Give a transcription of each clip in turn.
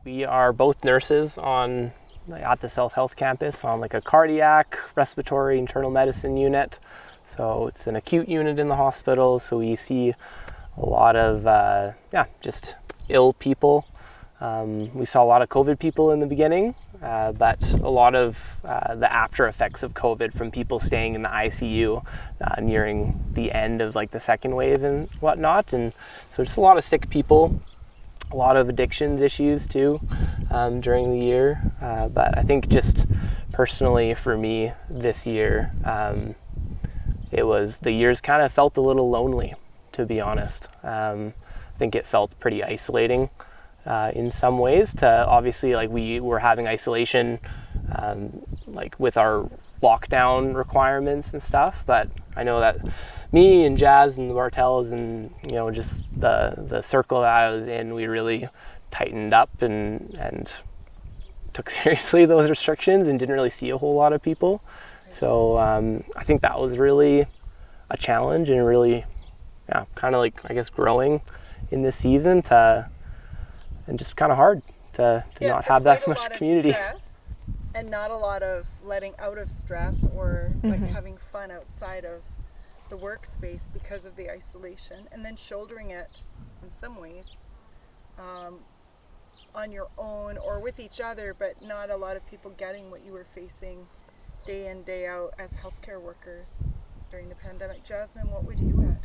We are both nurses at the South Health campus on like a cardiac, respiratory, internal medicine unit. So it's an acute unit in the hospital. So we see a lot of just ill people. We saw a lot of COVID people in the beginning, but a lot of the after effects of COVID from people staying in the ICU nearing the end of like the second wave and whatnot. And so just a lot of sick people, a lot of addictions issues too during the year. But I think just personally for me this year, the years kind of felt a little lonely, to be honest. I think it felt pretty isolating in some ways. To obviously, like, we were having isolation like with our lockdown requirements and stuff, but I know that me and Jazz and the Bartels and just the circle that I was in, we really tightened up and took seriously those restrictions and didn't really see a whole lot of people. So I think that was really a challenge and really kind of like, I guess, growing in this season and just kind of hard to not have that much community. And not a lot of letting out of stress or like having fun outside of the workspace because of the isolation, and then shouldering it in some ways on your own or with each other, but not a lot of people getting what you were facing day in, day out as healthcare workers during the pandemic. Jasmine, what would you add?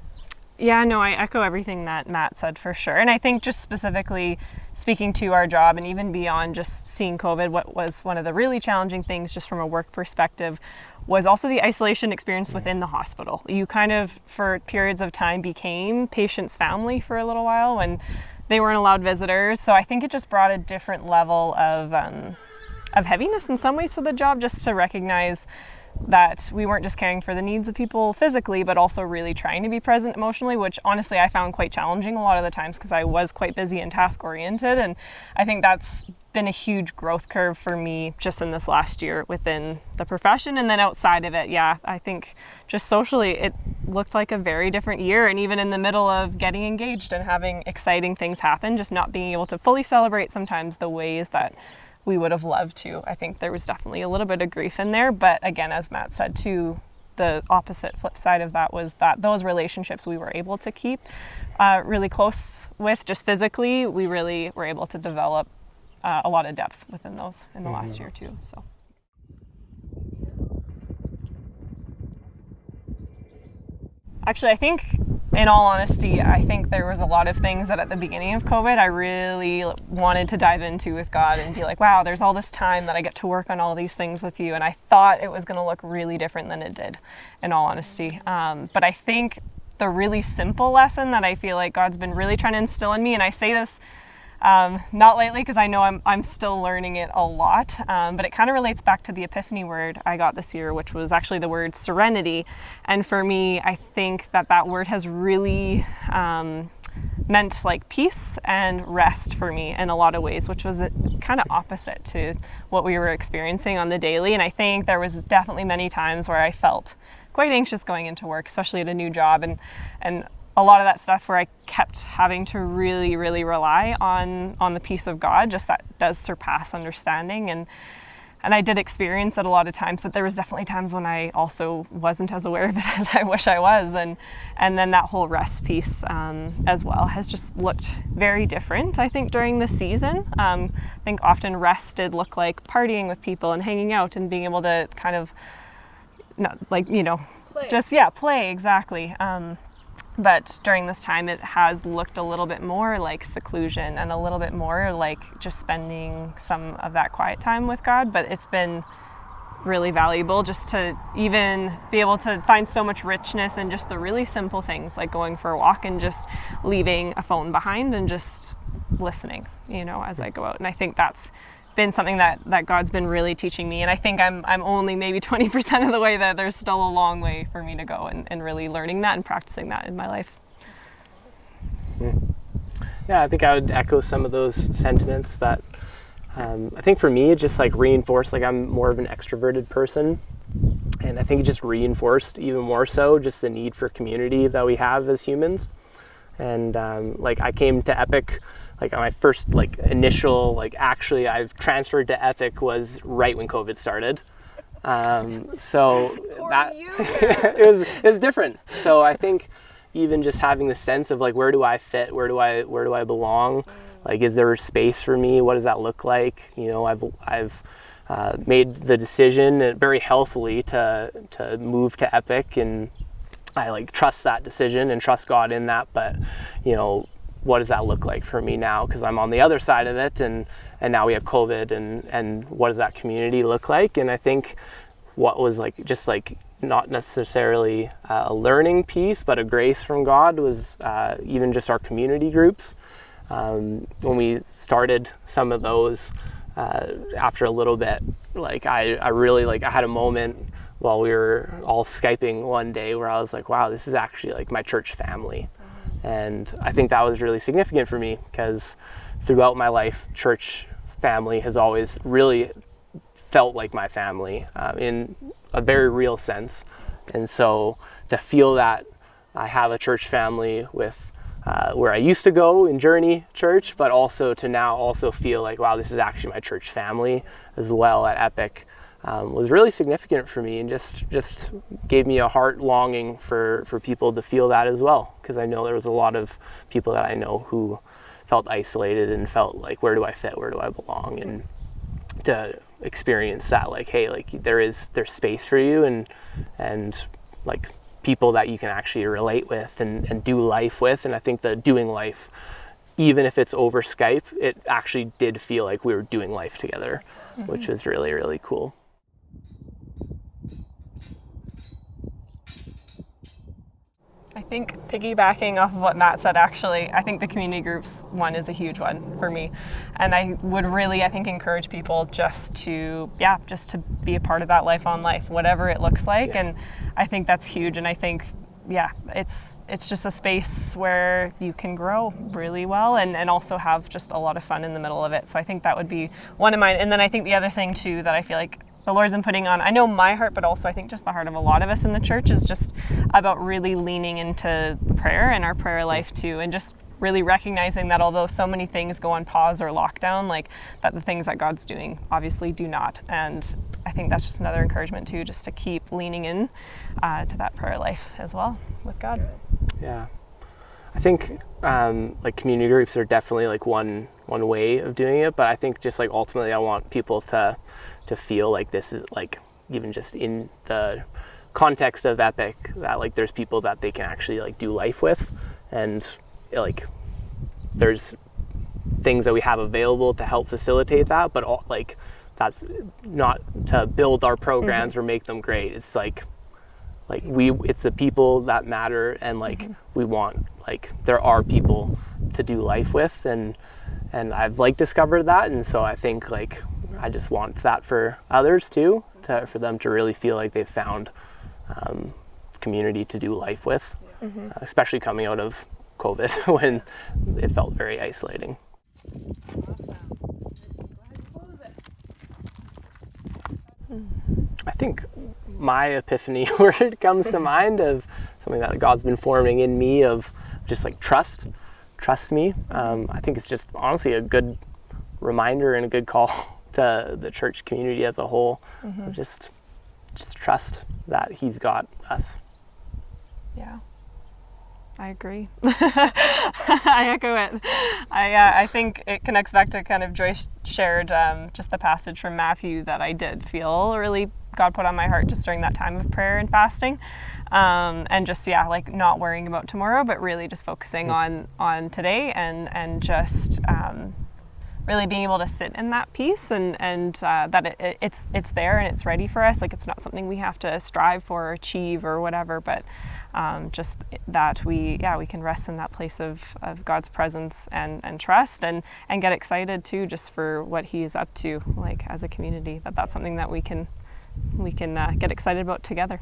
Yeah, no, I echo everything that Matt said for sure. And I think just specifically speaking to our job and even beyond just seeing COVID, what was one of the really challenging things just from a work perspective was also the isolation experience within the hospital. You kind of, for periods of time, became patients' family for a little while when they weren't allowed visitors. So I think it just brought a different level of heaviness in some ways to the job, just to recognize that we weren't just caring for the needs of people physically, but also really trying to be present emotionally, which honestly I found quite challenging a lot of the times because I was quite busy and task oriented. And I think that's been a huge growth curve for me just in this last year within the profession. And then outside of it, I think just socially it looked like a very different year. And even in the middle of getting engaged and having exciting things happen, just not being able to fully celebrate sometimes the ways that we would have loved to. I think there was definitely a little bit of grief in there. But again, as Matt said too, the opposite flip side of that was that those relationships we were able to keep really close with just physically, we really were able to develop a lot of depth within those in the last year too. So. Actually, I think, in all honesty, I think there was a lot of things that at the beginning of COVID I really wanted to dive into with God and be like, wow, there's all this time that I get to work on all these things with you. And I thought it was going to look really different than it did, in all honesty. But I think the really simple lesson that I feel like God's been really trying to instill in me, and I say this not lightly because I know I'm still learning it a lot, but it kind of relates back to the epiphany word I got this year, which was actually the word serenity. And for me, I think that word has really meant like peace and rest for me in a lot of ways, which was kind of opposite to what we were experiencing on the daily. And I think there was definitely many times where I felt quite anxious going into work, especially at a new job, and a lot of that stuff where I kept having to really, really rely on the peace of God, just that does surpass understanding. And I did experience it a lot of times, but there was definitely times when I also wasn't as aware of it as I wish I was. And then that whole rest piece as well has just looked very different, I think, during the season. I think often rest did look like partying with people and hanging out and being able to kind of, play, exactly. But during this time, it has looked a little bit more like seclusion and a little bit more like just spending some of that quiet time with God. But it's been really valuable just to even be able to find so much richness in just the really simple things like going for a walk and just leaving a phone behind and just listening, as I go out. And I think that's been something that God's been really teaching me. And I think I'm only maybe 20% of the way, that there's still a long way for me to go and really learning that and practicing that in my life. Yeah, I think I would echo some of those sentiments, but I think for me, it just like reinforced, like I'm more of an extroverted person. And I think it just reinforced even more so just the need for community that we have as humans. And like I came to Epic like my first like initial like actually I've transferred to Epic was right when COVID started. So that it was different. So I think even just having the sense of like, where do I fit? Where do I belong? Like, is there space for me? What does that look like? You know, I've made the decision very healthily to move to Epic, and I like trust that decision and trust God in that. But, you know, what does that look like for me now? Because I'm on the other side of it, and now we have COVID, and what does that community look like? And I think what was like just like not necessarily a learning piece, but a grace from God was even just our community groups. When we started some of those, after a little bit, like I really like I had a moment while we were all Skyping one day where I was like, wow, this is actually like my church family. And I think that was really significant for me, because throughout my life, church family has always really felt like my family in a very real sense. And so to feel that I have a church family with where I used to go in Journey Church, but also to now also feel like, wow, this is actually my church family as well at Epic, was really significant for me, and just gave me a heart longing for people to feel that as well, because I know there was a lot of people that I know who felt isolated and felt like, where do I fit, where do I belong? And to experience that, like, hey, like there's space for you, and like people that you can actually relate with and do life with. And I think that doing life, even if it's over Skype, it actually did feel like we were doing life together, which was really, really cool. I think piggybacking off of what Matt said, actually, I think the community groups one is a huge one for me. And I would really, I think, encourage people just to be a part of that life on life, whatever it looks like. Yeah. And I think that's huge. And I think, it's just a space where you can grow really well and also have just a lot of fun in the middle of it. So I think that would be one of mine. And then I think the other thing too that I feel like the Lord's been putting on, I know my heart, but also I think just the heart of a lot of us in the church, is just about really leaning into prayer and our prayer life too, and just really recognizing that although so many things go on pause or lockdown, like that the things that God's doing obviously do not. And I think that's just another encouragement too, just to keep leaning in to that prayer life as well with God. Yeah. I think like community groups are definitely like one way of doing it, but I think just like ultimately I want people to feel like this is like, even just in the context of Epic, that like there's people that they can actually like do life with, and like there's things that we have available to help facilitate that, but all, like that's not to build our programs or make them great. It's like it's the people that matter, and like we want, like there are people to do life with, and I've like discovered that. And so I think like I just want that for others too, for them to really feel like they've found community to do life with, especially coming out of COVID when it felt very isolating. I think my epiphany word comes to mind of something that God's been forming in me, of just like trust me. I think it's just honestly a good reminder and a good call to the church community as a whole. Just trust that He's got us. Yeah, I agree. I echo it. I think it connects back to kind of Joyce shared just the passage from Matthew that I did feel really God put on my heart just during that time of prayer and fasting, and just like not worrying about tomorrow, but really just focusing on today, and just really being able to sit in that peace, and that it's there and it's ready for us. Like it's not something we have to strive for or achieve or whatever, but just that we can rest in that place of God's presence and trust, and get excited too, just for what He is up to, like as a community. That's something that we can get excited about together.